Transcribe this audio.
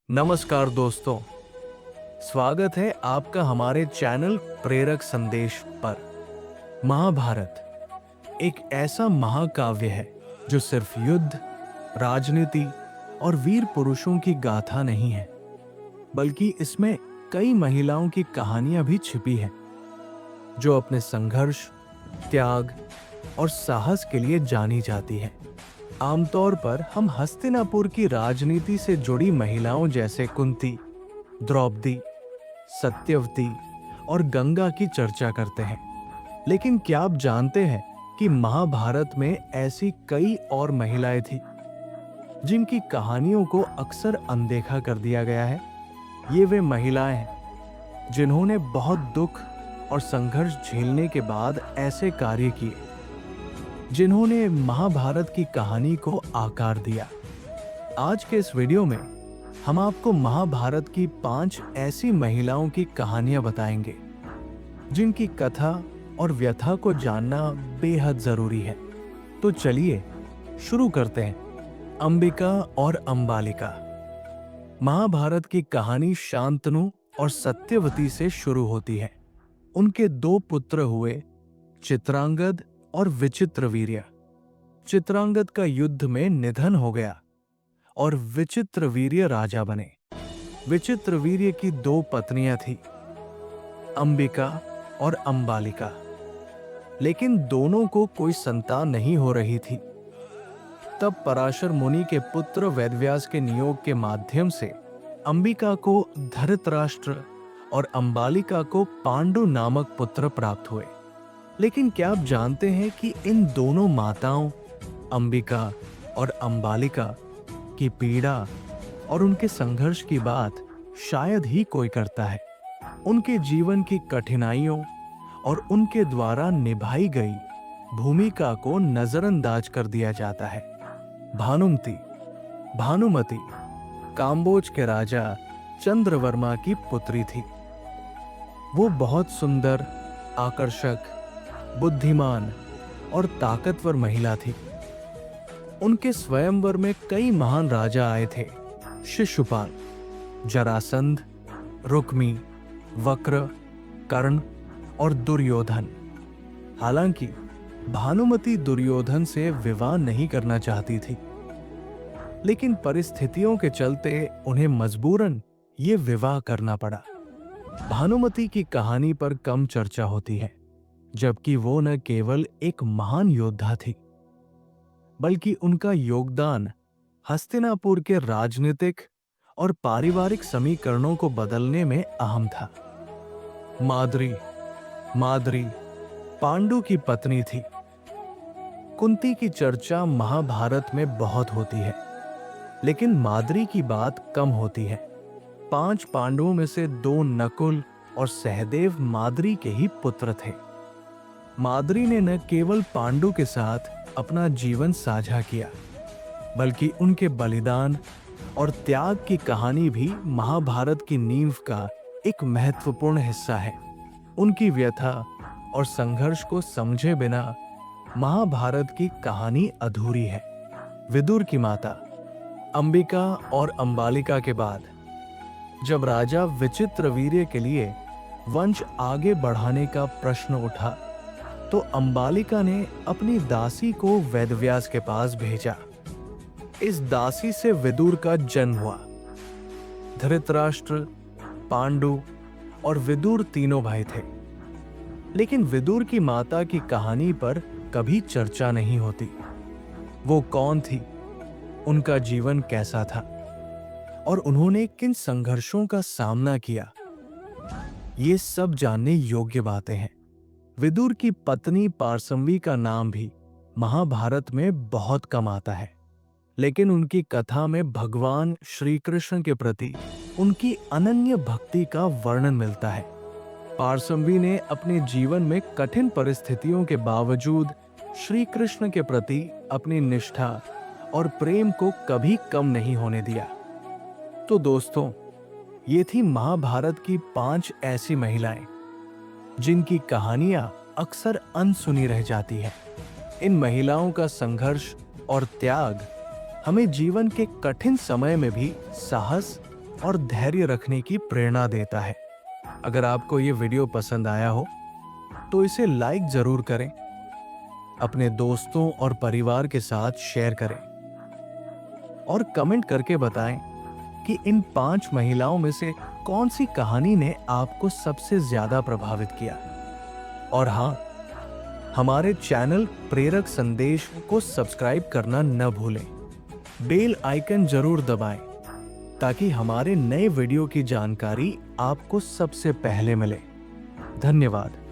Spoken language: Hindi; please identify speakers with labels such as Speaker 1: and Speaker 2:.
Speaker 1: नमस्कार दोस्तों, स्वागत है आपका हमारे चैनल प्रेरक संदेश पर। महाभारत एक ऐसा महाकाव्य है जो सिर्फ युद्ध, राजनीति और वीर पुरुषों की गाथा नहीं है, बल्कि इसमें कई महिलाओं की कहानियां भी छिपी हैं, जो अपने संघर्ष, त्याग और साहस के लिए जानी जाती हैं। आमतौर पर हम हस्तिनापुर की राजनीति से जुड़ी महिलाओं जैसे कुंती, द्रौपदी, सत्यवती और गंगा की चर्चा करते हैं। लेकिन क्या आप जानते हैं कि महाभारत में ऐसी कई और महिलाएं थीं, जिनकी कहानियों को अक्सर अनदेखा कर दिया गया है? ये वे महिलाएं हैं जिन्होंने बहुत दुख और संघर्ष झेलने के बाद ऐसे कार्य किए, जिन्होंने महाभारत की कहानी को आकार दिया। आज के इस वीडियो में हम आपको महाभारत की 5 ऐसी महिलाओं की कहानियां बताएंगे, जिनकी कथा और व्यथा को जानना बेहद जरूरी है। तो चलिए शुरू करते हैं। अंबिका और अंबालिका। महाभारत की कहानी शांतनु और सत्यवती से शुरू होती है। उनके 2 पुत्र हुए, चित्रांगद और विचित्रवीर्य। चित्रांगद का युद्ध में निधन हो गया और विचित्रवीर्य राजा बने। विचित्रवीर्य की 2 पत्नियां थीं, अंबिका और अंबालिका, लेकिन दोनों को कोई संतान नहीं हो रही थी। तब पराशर मुनि के पुत्र वेदव्यास के नियोग के माध्यम से अंबिका को धृतराष्ट्र और अंबालिका को पांडु नामक पुत्र प्राप्त हुए। लेकिन क्या आप जानते हैं कि इन दोनों माताओं, अंबिका और अंबालिका, की पीड़ा और उनके संघर्ष की बात शायद ही कोई करता है। उनके जीवन की कठिनाइयों और उनके द्वारा निभाई गई भूमिका को नजरअंदाज कर दिया जाता है। भानुमति काम्बोज के राजा चंद्रवर्मा की पुत्री थी। वो बहुत सुंदर, आकर्षक, बुद्धिमान और ताकतवर महिला थी। उनके स्वयंवर में कई महान राजा आए थे: शिशुपाल, जरासंध, रुक्मी, वक्र, कर्ण और दुर्योधन। हालांकि भानुमति दुर्योधन से विवाह नहीं करना चाहती थी, लेकिन परिस्थितियों के चलते उन्हें मजबूरन ये विवाह करना पड़ा। भानुमति की कहानी पर कम चर्चा होती है, जबकि वो न केवल एक महान योद्धा थी, बल्कि उनका योगदान हस्तिनापुर के राजनीतिक और पारिवारिक समीकरणों को बदलने में अहम था। माद्री पांडु की पत्नी थी। कुंती की चर्चा महाभारत में बहुत होती है, लेकिन माद्री की बात कम होती है। 5 पांडवों में से 2 नकुल और सहदेव माद्री के ही पुत्र थे। माद्री ने न केवल पांडु के साथ अपना जीवन साझा किया, बल्कि उनके बलिदान और त्याग की कहानी भी महाभारत की नींव का एक महत्वपूर्ण हिस्सा है। उनकी व्यथा और संघर्ष को समझे बिना महाभारत की कहानी अधूरी है। विदुर की माता अंबिका और अंबालिका के बाद जब राजा विचित्रवीर्य के लिए वंश आगे बढ़ाने का प्रश्न उठा, तो अंबालिका ने अपनी दासी को वेदव्यास के पास भेजा। इस दासी से विदुर का जन्म हुआ। धृतराष्ट्र, पांडु और विदुर तीनों भाई थे, लेकिन विदुर की माता की कहानी पर कभी चर्चा नहीं होती। वो कौन थी, उनका जीवन कैसा था और उन्होंने किन संघर्षों का सामना किया, ये सब जानने योग्य बातें हैं। विदुर की पत्नी पार्संवी का नाम भी महाभारत में बहुत कम आता है, लेकिन उनकी कथा में भगवान श्री कृष्ण के प्रति उनकी अनन्य भक्ति का वर्णन मिलता है। पार्संवी ने अपने जीवन में कठिन परिस्थितियों के बावजूद श्री कृष्ण के प्रति अपनी निष्ठा और प्रेम को कभी कम नहीं होने दिया। तो दोस्तों, ये थी महाभारत की 5 ऐसी महिलाएं, जिनकी कहानियां अक्सर अनसुनी रह जाती हैं। इन महिलाओं का संघर्ष और त्याग हमें जीवन के कठिन समय में भी साहस और धैर्य रखने की प्रेरणा देता है। अगर आपको ये वीडियो पसंद आया हो तो इसे लाइक जरूर करें, अपने दोस्तों और परिवार के साथ शेयर करें और कमेंट करके बताएं कि इन 5 महिलाओं में से कौन सी कहानी ने आपको सबसे ज्यादा प्रभावित किया। और हाँ, हमारे चैनल प्रेरक संदेश को सब्सक्राइब करना न भूलें। बेल आइकन जरूर दबाएं ताकि हमारे नए वीडियो की जानकारी आपको सबसे पहले मिले। धन्यवाद।